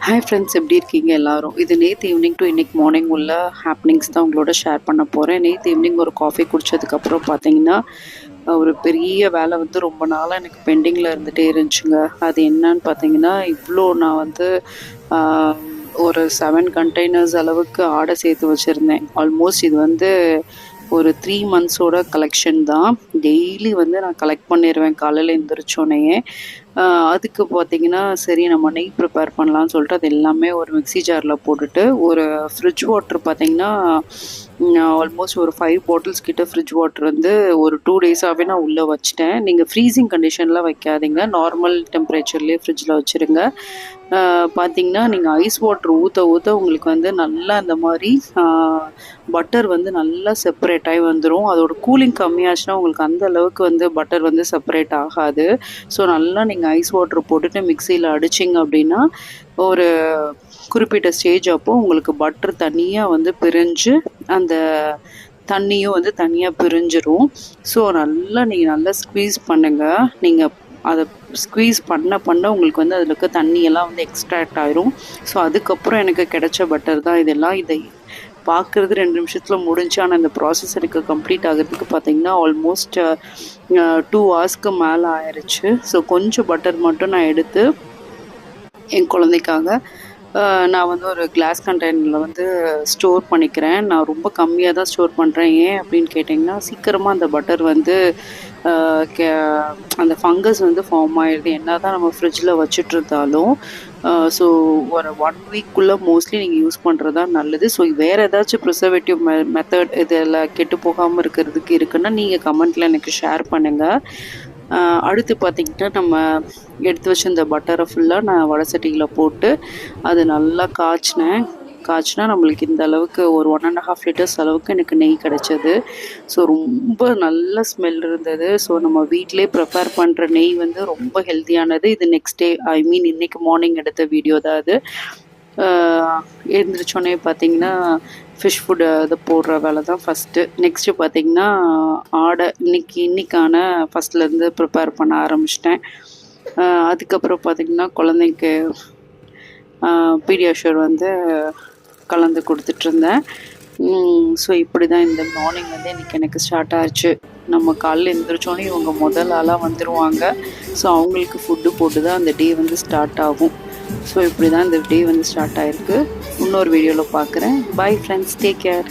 Hi friends, எப்படி இருக்கீங்க எல்லாரும்? இது நேற்று ஈவினிங் டு இன்னைக்கு மார்னிங் உள்ள ஹேப்பனிங்ஸ் தான் உங்களோட ஷேர் பண்ண போகிறேன். நேற்று ஈவினிங் ஒரு காஃபி குடித்ததுக்கப்புறம் பார்த்தீங்கன்னா, ஒரு பெரிய வேலை வந்து ரொம்ப நாளாக எனக்கு பெண்டிங்கில் இருந்துகிட்டே இருந்துச்சுங்க. அது என்னன்னு பார்த்தீங்கன்னா, இவ்வளோ நான் வந்து ஒரு 7 கண்டெய்னர்ஸ் அளவுக்கு ஆடை சேர்த்து வச்சுருந்தேன். ஆல்மோஸ்ட் இது வந்து ஒரு 3 மந்த்ஸோட கலெக்ஷன் தான். டெய்லி வந்து நான் கலெக்ட் பண்ணிடுவேன் காலையில் எந்திரிச்சோனையே. அதுக்கு பார்த்தீங்கன்னா, சரி நம்ம நெய் ப்ரிப்பேர் பண்ணலான்னு சொல்லிட்டு அது எல்லாமே ஒரு மிக்ஸி ஜாரில் போட்டுட்டு, ஒரு ஃப்ரிட்ஜ் வாட்டர் பார்த்தீங்கன்னா, ஆல்மோஸ்ட் ஒரு 5 பாட்டில்ஸ் கிட்ட ஃப்ரிட்ஜ் வாட்டர் வந்து ஒரு 2 டேஸாகவே நான் உள்ளே வச்சுட்டேன். நீங்கள் ஃப்ரீசிங் கண்டிஷனில் வைக்காதீங்க. நார்மல் டெம்பரேச்சர்லேயே ஃப்ரிட்ஜில் வச்சுருங்க. பார்த்தீங்கன்னா, நீங்கள் ஐஸ் வாட்டர் ஊற்ற ஊற்ற உங்களுக்கு வந்து நல்லா அந்த மாதிரி பட்டர் வந்து நல்லா செப்பரேட் ஆகி வந்துடும். அதோட கூலிங் கம்மியாச்சுன்னா உங்களுக்கு அந்த அளவுக்கு வந்து பட்டர் வந்து செப்பரேட் ஆகாது. ஸோ நல்லா நீங்கள் ஐஸ் வாட்டர் போட்டுட்டு மிக்சியில் அடிச்சிங்க அப்படின்னா, ஒரு குறிப்பிட்ட ஸ்டேஜ் அப்போது உங்களுக்கு பட்டர் தனியாக வந்து பிரிஞ்சு அந்த தண்ணியும் வந்து தனியாக பிரிஞ்சிரும். ஸோ நீங்கள் நல்லா ஸ்க்வீஸ் பண்ணுங்கள். நீங்கள் அதை ஸ்க்வீஸ் பண்ண உங்களுக்கு வந்து அதில் இருக்க தண்ணியெல்லாம் வந்து எக்ஸ்ட்ராக்ட் ஆயிரும். ஸோ அதுக்கப்புறம் எனக்கு கிடைச்ச பட்டர் தான் இதெல்லாம். இதை பார்க்குறது 2 நிமிஷத்தில் முடிஞ்சு. ஆனால் இந்த ப்ராசஸ் எனக்கு கம்ப்ளீட் ஆகிறதுக்கு பார்த்தீங்கன்னா ஆல்மோஸ்ட் 2 ஹவர்ஸ்க்கு மேலே ஆயிடுச்சு. ஸோ கொஞ்சம் பட்டர் மட்டும் நான் எடுத்து என் குழந்தைக்காக நான் வந்து ஒரு கிளாஸ் கண்டெய்னரில் வந்து ஸ்டோர் பண்ணிக்கிறேன். நான் ரொம்ப கம்மியாக தான் ஸ்டோர் பண்ணுறேன். ஏன் அப்படின்னு கேட்டிங்கன்னா, சீக்கிரமாக அந்த பட்டர் வந்து அந்த ஃபங்கஸ் வந்து ஃபார்ம் ஆயிடுது. என்ன தான் நம்ம ஃப்ரிட்ஜில் வச்சுட்ருந்தாலும். ஸோ ஒரு 1 வீக்குள்ளே மோஸ்ட்லி நீங்கள் யூஸ் பண்ணுறது தான் நல்லது. ஸோ வேறு ஏதாச்சும் ப்ரிசர்வேட்டிவ் மெத்தட் இதில் கெட்டு போகாமல் இருக்கிறதுக்கு இருக்குன்னா நீங்கள் கமெண்ட்டில் எனக்கு ஷேர் பண்ணுங்கள். அடுத்து பார்த்திங்கன்னா, நம்ம எடுத்து வச்சிருந்த பட்டரை ஃபுல்லாக நான் வடை சட்டியில் போட்டு அது நல்லா காய்ச்சினா நம்மளுக்கு இந்த அளவுக்கு ஒரு 1.5 லிட்டர்ஸ் அளவுக்கு எனக்கு நெய் கிடச்சது. ஸோ ரொம்ப நல்ல ஸ்மெல் இருந்தது. ஸோ நம்ம வீட்டிலே ப்ரிப்பேர் பண்ணுற நெய் வந்து ரொம்ப ஹெல்த்தியானது. இது நெக்ஸ்ட் டே இன்றைக்கி மார்னிங் எடுத்த வீடியோ தான் அது. எழுந்திரிச்சோன்னே பார்த்திங்கன்னா ஃபிஷ் ஃபுட்டு இது போடுற வேலை தான் ஃபஸ்ட்டு. நெக்ஸ்ட்டு பார்த்திங்கன்னா ஆடை இன்றைக்கான ஃபஸ்ட்லேருந்து ப்ரிப்பேர் பண்ண ஆரம்பிச்சிட்டேன். அதுக்கப்புறம் பார்த்திங்கன்னா குழந்தைக்கு பீடியாஷூர் வந்து கலந்து கொடுத்துட்ருந்தேன். ஸோ இப்படி தான் இந்த மார்னிங் வந்து இன்றைக்கி எனக்கு ஸ்டார்ட் ஆச்சு. நம்ம காலையில் எழுந்திரிச்சோன்னே இவங்க முதல் ஆளாக வந்துடுவாங்க. ஸோ அவங்களுக்கு ஃபுட்டு போட்டு தான் அந்த டே வந்து ஸ்டார்ட் ஆகும். ஸோ இப்படி தான் இந்த டே வந்து ஸ்டார்ட் ஆகிருக்கு. இன்னொரு வீடியோவில் பார்க்குறேன். Bye friends, take care.